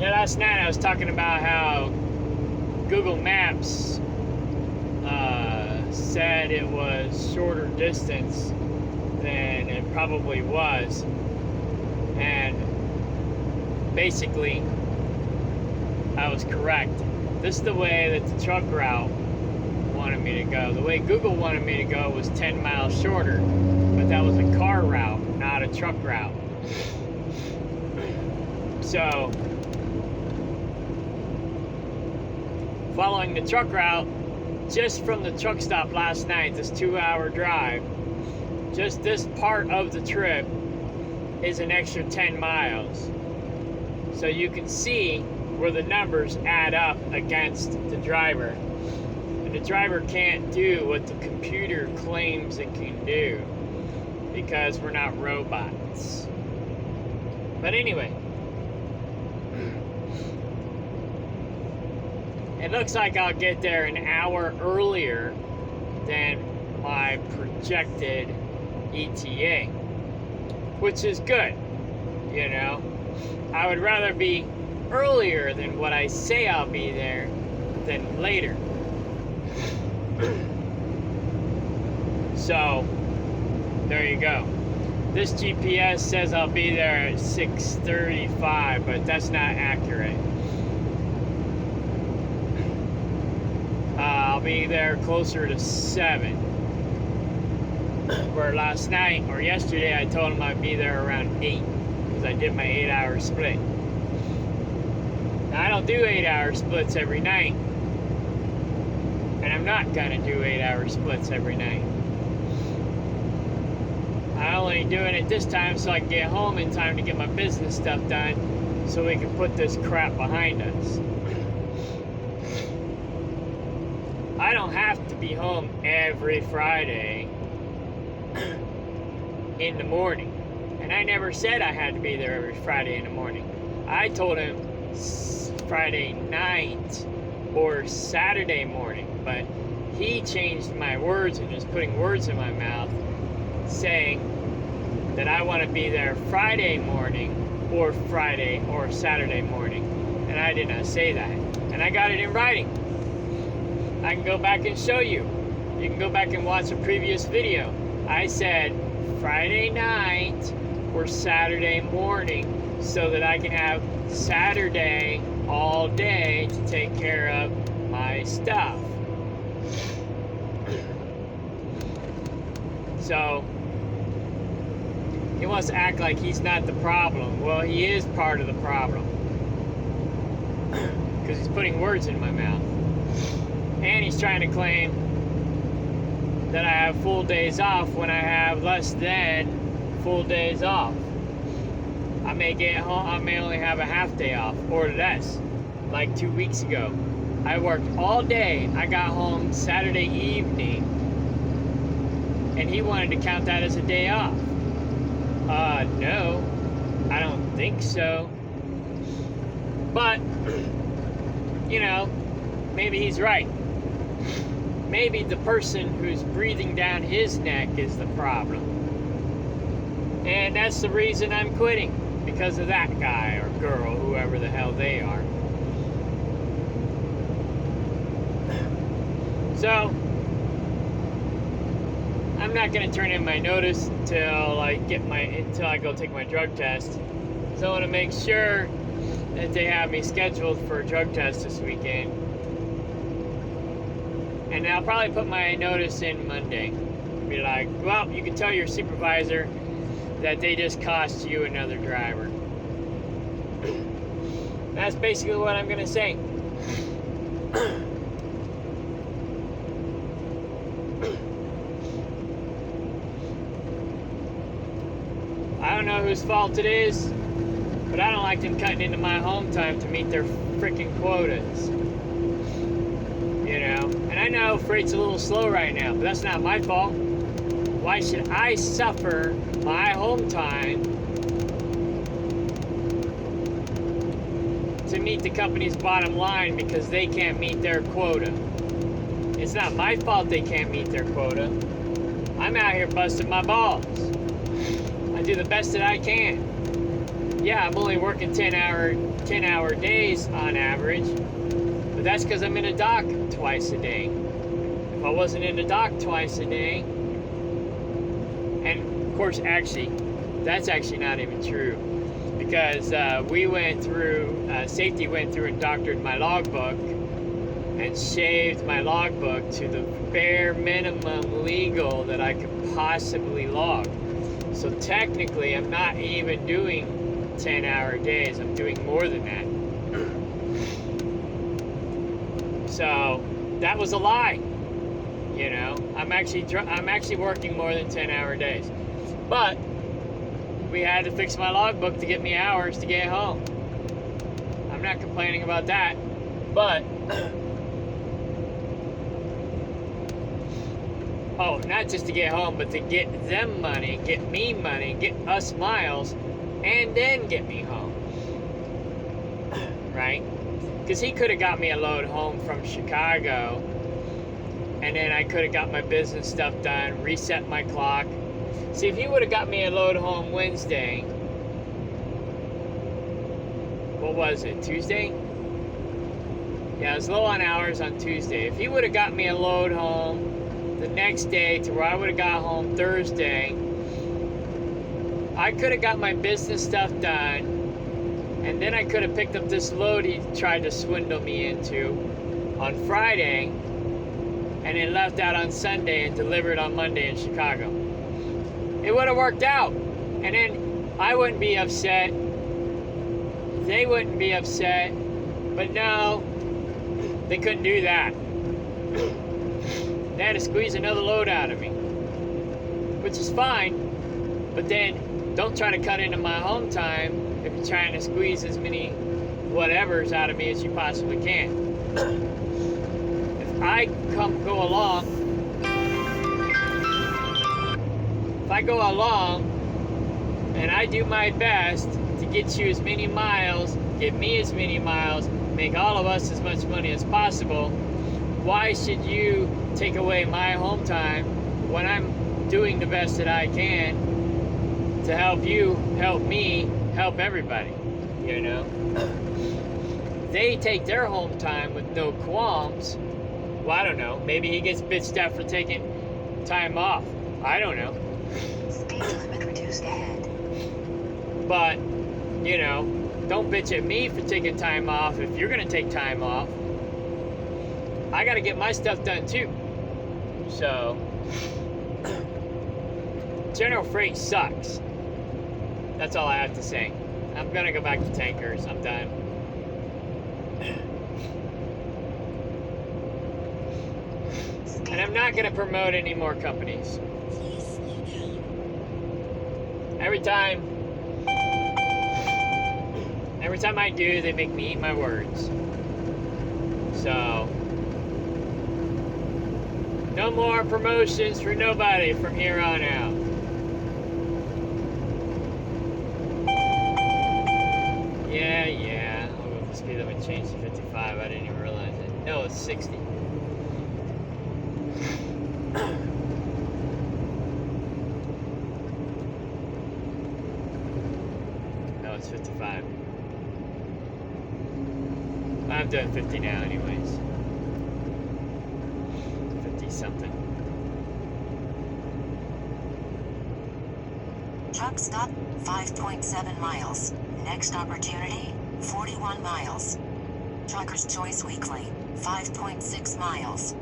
Last night I was talking about how Google Maps said it was shorter distance than it probably was, and basically I was correct. This is the way that the truck route wanted me to go. The way Google wanted me to go was 10 miles shorter, but that was a car route, not a truck route. So following the truck route, just from the truck stop last night, this 2-hour drive, just this part of the trip is an extra 10 miles. So you can see where the numbers add up against the driver. And the driver can't do what the computer claims it can do, because we're not robots. But anyway, it looks like I'll get there an hour earlier than my projected ETA, which is good, you know. I would rather be earlier than what I say I'll be there than later. So, there you go. This GPS says I'll be there at 6:35, but that's not accurate. I'll be there closer to 7. Where last night or yesterday I told him I'd be there around 8, because I did my 8-hour split. Now I don't do 8-hour splits every night, and I'm not gonna do 8-hour splits every night. I'm only doing it this time so I can get home in time to get my business stuff done, so we can put this crap behind us. I don't have to be home every Friday in the morning. And I never said I had to be there every Friday in the morning. I told him Friday night or Saturday morning, but he changed my words and is putting words in my mouth, saying that I want to be there Friday morning or Friday or Saturday morning. And I did not say that. And I got it in writing. I can go back and show you. You can go back and watch a previous video. I said Friday night or Saturday morning so that I can have Saturday all day to take care of my stuff. So he wants to act like he's not the problem. Well, he is part of the problem, because he's putting words in my mouth. And he's trying to claim that I have full days off when I have less than full days off. I may get home, I may only have a half day off, or less. Like 2 weeks ago, I worked all day. I got home Saturday evening, and he wanted to count that as a day off. No, I don't think so. But, you know, maybe he's right. Maybe the person who's breathing down his neck is the problem. And that's the reason I'm quitting, because of that guy or girl, whoever the hell they are. So, I'm not going to turn in my notice until I go take my drug test. So I want to make sure that they have me scheduled for a drug test this weekend. And I'll probably put my notice in Monday. Be like, well, you can tell your supervisor that they just cost you another driver. That's basically what I'm going to say. I don't know whose fault it is, but I don't like them cutting into my home time to meet their freaking quotas. You know? And I know freight's a little slow right now, but that's not my fault. Why should I suffer my home time to meet the company's bottom line because they can't meet their quota? It's not my fault they can't meet their quota. I'm out here busting my balls. I do the best that I can. Yeah, I'm only working 10-hour days on average, but that's because I'm in a dock twice a day. If I wasn't in a dock twice a day, and of course, actually, that's actually not even true, because we went through, safety went through and doctored my logbook and shaved my logbook to the bare minimum legal that I could possibly log. So technically, I'm not even doing 10-hour days. I'm doing more than that. So that was a lie. You know, I'm actually working more than 10-hour days. But we had to fix my logbook to get me hours to get home. I'm not complaining about that. But oh, not just to get home, but to get them money, get me money, get us miles, and then get me home. Right? Because he could have got me a load home from Chicago, and then I could have got my business stuff done, reset my clock. See, if he would have got me a load home Wednesday, what was it, Tuesday? Yeah, I was low on hours on Tuesday. If he would have got me a load home the next day to where I would have got home Thursday, I could have got my business stuff done, and then I could have picked up this load he tried to swindle me into on Friday, and then left out on Sunday and delivered on Monday in Chicago. It would have worked out, and then I wouldn't be upset, they wouldn't be upset, but no, they couldn't do that. They had to squeeze another load out of me, which is fine, but then don't try to cut into my home time if you're trying to squeeze as many whatevers out of me as you possibly can. If I go along and I do my best to get you as many miles, get me as many miles, make all of us as much money as possible, why should you take away my home time when I'm doing the best that I can to help you, help me, help everybody, you know? They take their home time with no qualms. Well, I don't know. Maybe he gets bitched at for taking time off. I don't know. Speed limit reduced ahead. But, you know, don't bitch at me for taking time off if you're going to take time off. I got to get my stuff done too. So, General Freight sucks. That's all I have to say. I'm going to go back to tankers. I'm done. And I'm not going to promote any more companies. Every time I do, they make me eat my words. So, no more promotions for nobody from here on out. Yeah. I'll go the speed limit change to 55. I didn't even realize it. No, it's 60. No, it's 55. I'm doing 50 now anyways. 50 something. Truck stop, 5.7 miles. Next opportunity, 41 miles. Trucker's Choice Weekly, 5.6 miles.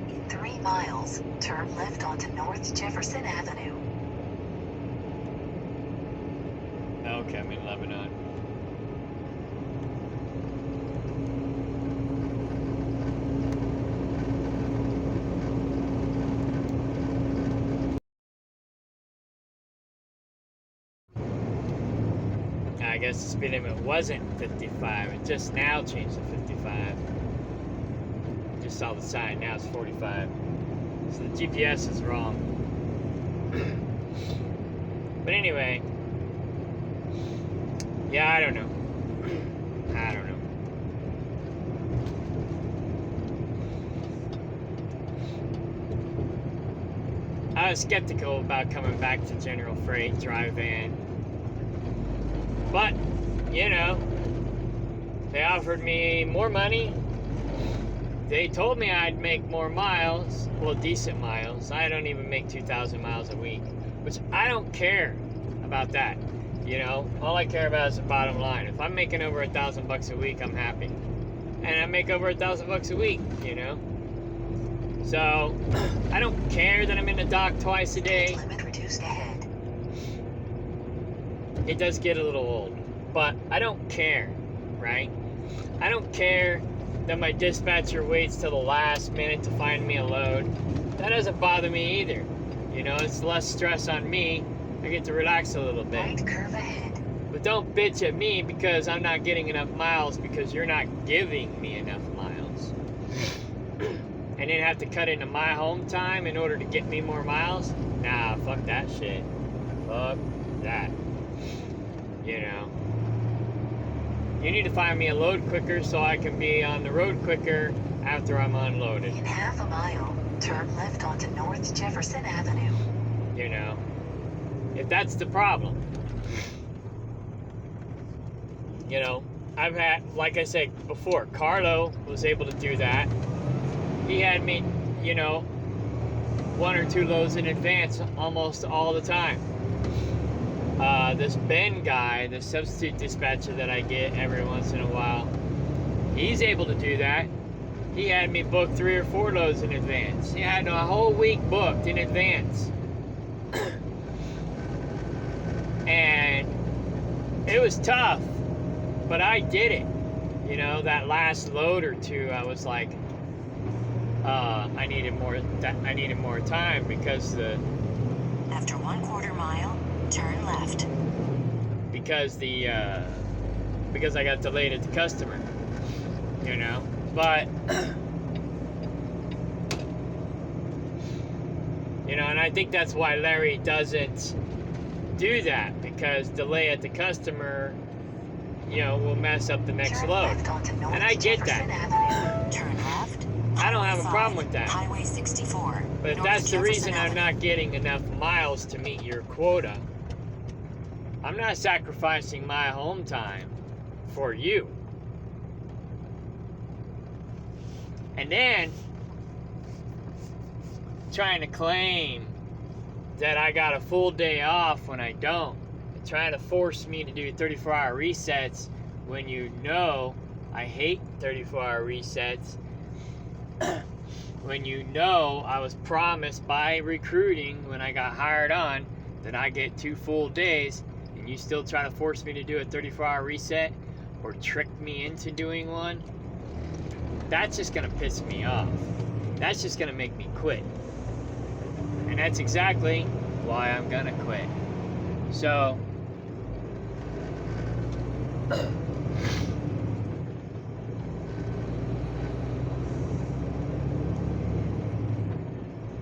In 3 miles, turn left onto North Jefferson Avenue. Okay, I'm in Lebanon. I guess the speed limit wasn't 55. It just now changed to 55. Just saw the sign, now it's 45. So the GPS is wrong. But anyway, yeah, I don't know. I don't know. I was skeptical about coming back to General Freight dry van. But, you know, they offered me more money. They told me I'd make more miles, well, decent miles. I don't even make 2,000 miles a week, which I don't care about that. You know, all I care about is the bottom line. If I'm making over $1,000 a week, I'm happy. And I make over $1,000 a week, you know. So, I don't care that I'm in the dock twice a day. Limit reduced ahead. It does get a little old, but I don't care, right? I don't care that my dispatcher waits till the last minute to find me a load. That doesn't bother me either. You know, it's less stress on me. I get to relax a little bit. Right curve ahead. But don't bitch at me because I'm not getting enough miles because you're not giving me enough miles. And then have to cut into my home time in order to get me more miles? Nah, fuck that shit. Fuck that. You know. You need to find me a load quicker so I can be on the road quicker after I'm unloaded. In half a mile, turn left onto North Jefferson Avenue. You know. If that's the problem. You know, I've had, like I said before, Carlo was able to do that. He had me, you know, 1 or 2 loads in advance almost all the time. This Ben guy, the substitute dispatcher that I get every once in a while, he's able to do that. He had me book 3 or 4 loads in advance. He had a whole week booked in advance. And it was tough, but I did it. You know, that last load or 2, I was like, I needed more time because After 1/4 mile, turn left. because I got delayed at the customer, you know. But you know, and I think that's why Larry doesn't do that, because delay at the customer, you know, will mess up the next Turn load. left onto North And I get Jefferson that. Avenue. Turn left. I don't have a Highway problem 5, with that. Highway 64. But if North that's the Jefferson reason I'm Avenue. not getting enough miles to meet your quota, I'm not sacrificing my home time for you. And then trying to claim that I got a full day off when I don't. Trying to force me to do 34-hour resets when you know I hate 34-hour resets. When you know I was promised by recruiting when I got hired on that I get 2 full days, and you still try to force me to do a 34-hour reset or trick me into doing one, that's just gonna piss me off. That's just gonna make me quit. And that's exactly why I'm gonna quit. So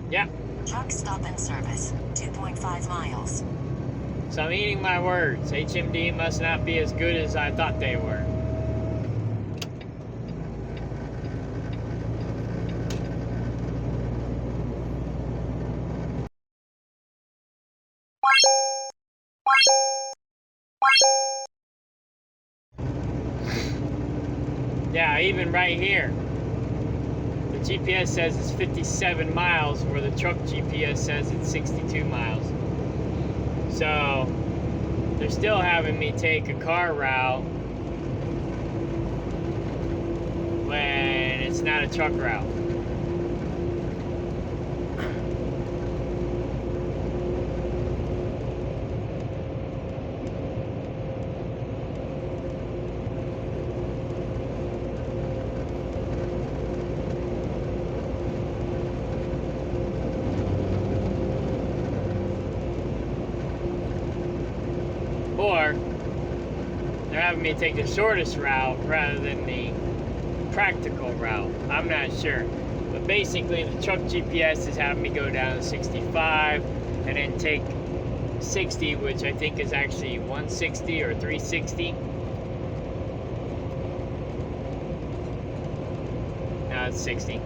yeah. Truck stop and service. 2.5 miles. So I'm eating my words. HMD must not be as good as I thought they were. Yeah, even right here. The GPS says it's 57 miles, where the truck GPS says it's 62 miles. So, they're still having me take a car route when it's not a truck route. Or They're having me take the shortest route rather than the practical route. I'm not sure. But basically, the truck GPS is having me go down to 65 and then take 60, which I think is actually 160 or 360. No, it's 60.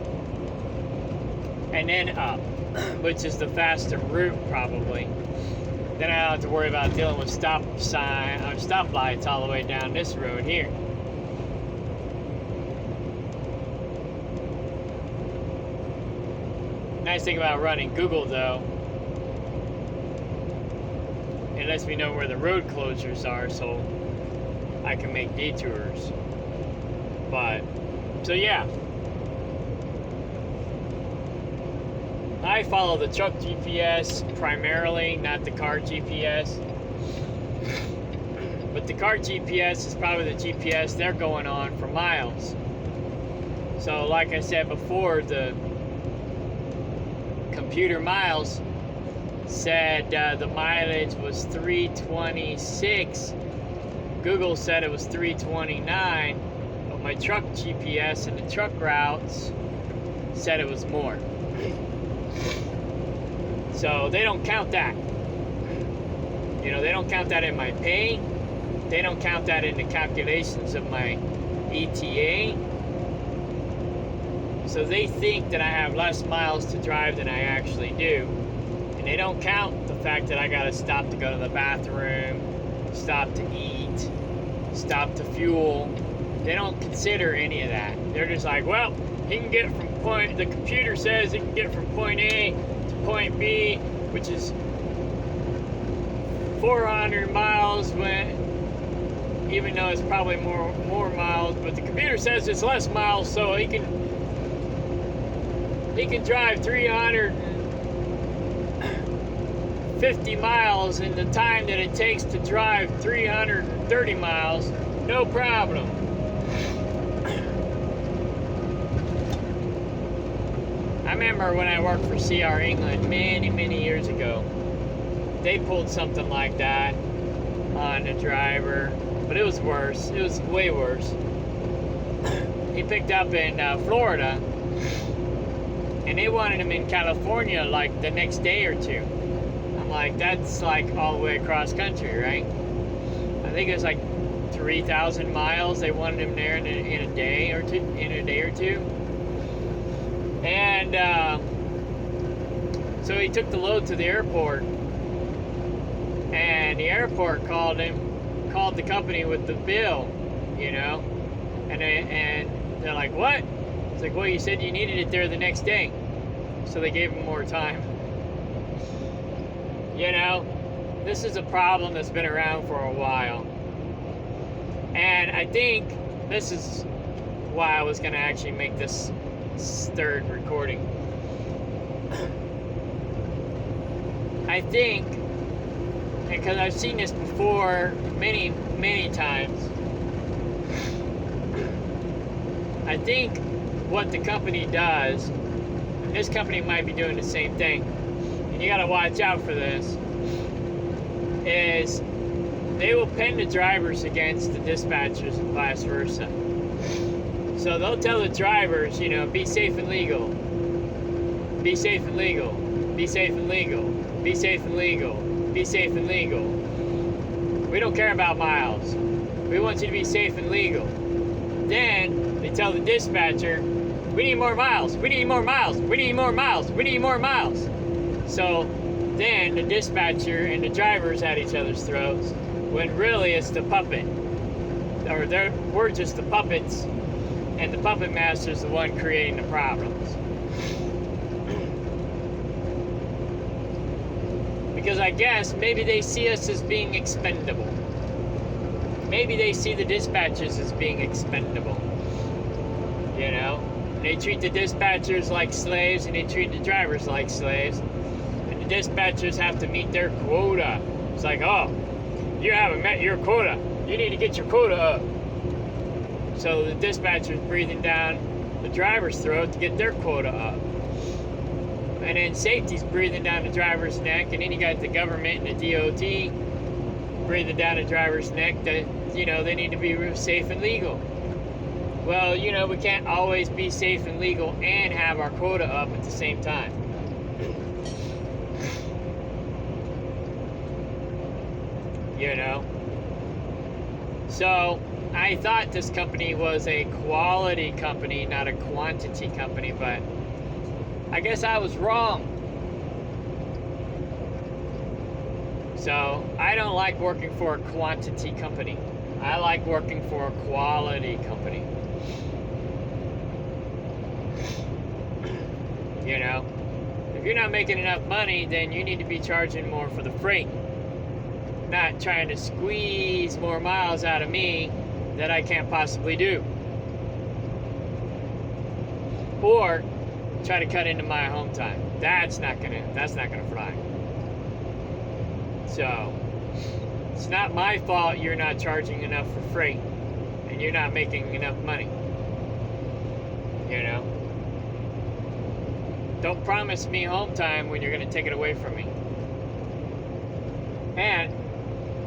And then up, which is the faster route probably. Then I don't have to worry about dealing with stop sign or stoplights all the way down this road here. Nice thing about running Google though, it lets me know where the road closures are so I can make detours. But, so yeah. I follow the truck GPS primarily, not the car GPS. But the car GPS is probably the GPS they're going on for miles. So like I said before, the computer miles said the mileage was 326. Google said it was 329, but my truck GPS and the truck routes said it was more. So they don't count that. You know, they don't count that in my pay. They don't count that in the calculations of my ETA. So they think that I have less miles to drive than I actually do. And they don't count the fact that I gotta stop to go to the bathroom, stop to eat, stop to fuel. They don't consider any of that. They're just like, well, he can get from point, the computer says he can get from point A to point B, which is 400 miles, when even though it's probably more miles, but the computer says it's less miles, so he can drive 350 miles in the time that it takes to drive 330 miles, no problem. I remember when I worked for CR England many years ago, they pulled something like that on the driver, but it was worse. It was way worse. He picked up in Florida, and they wanted him in California like the next day or two. I'm like, that's like all the way across country, right? I think it was like 3,000 miles. They wanted him there in a day or two. And so he took the load to the airport, and the airport called the company with the bill, you know, and they're like, what? It's like, well, you said you needed it there the next day, so they gave him more time. You know, this is a problem that's been around for a while, and I think this is why I was going to actually make this third recording. I think, because I've seen this before many times, I think what the company does, and this company might be doing the same thing, and you gotta watch out for this, is they will pin the drivers against the dispatchers and vice versa. So they'll tell the drivers, you know, be safe and legal. Be safe and legal. Be safe and legal. Be safe and legal. Be safe and legal. We don't care about miles. We want you to be safe and legal. Then they tell the dispatcher, we need more miles. We need more miles. We need more miles. We need more miles. So then the dispatcher and the drivers at each other's throats, when really it's the puppet. Or we're just the puppets. And the puppet master's the one creating the problems. Because I guess maybe they see us as being expendable. Maybe they see the dispatchers as being expendable. You know? They treat the dispatchers like slaves and they treat the drivers like slaves. And the dispatchers have to meet their quota. It's like, oh, you haven't met your quota. You need to get your quota up. So the dispatcher's breathing down the driver's throat to get their quota up. And then safety's breathing down the driver's neck, and then you got the government and the DOT breathing down a driver's neck that, they need to be real safe and legal. Well, we can't always be safe and legal and have our quota up at the same time. So I thought this company was a quality company, not a quantity company, but I guess I was wrong. So I don't like working for a quantity company. I like working for a quality company. If you're not making enough money, then you need to be charging more for the freight. Not trying to squeeze more miles out of me that I can't possibly do. Or try to cut into my home time. That's not gonna fly. So it's not my fault you're not charging enough for freight and you're not making enough money. Don't promise me home time when you're going to take it away from me. And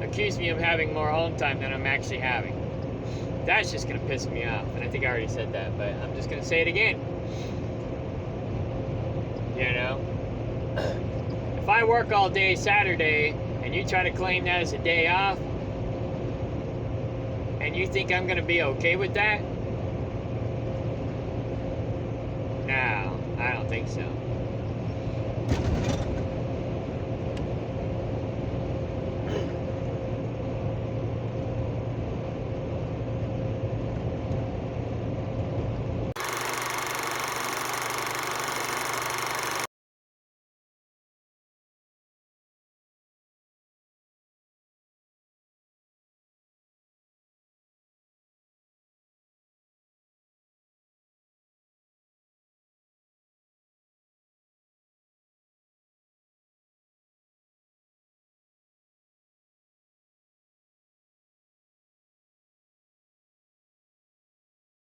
accuse me of having more home time than I'm actually having. That's just going to piss me off. And I think I already said that, but I'm just going to say it again. If I work all day Saturday and you try to claim that as a day off, and you think I'm going to be okay with that? No, I don't think so.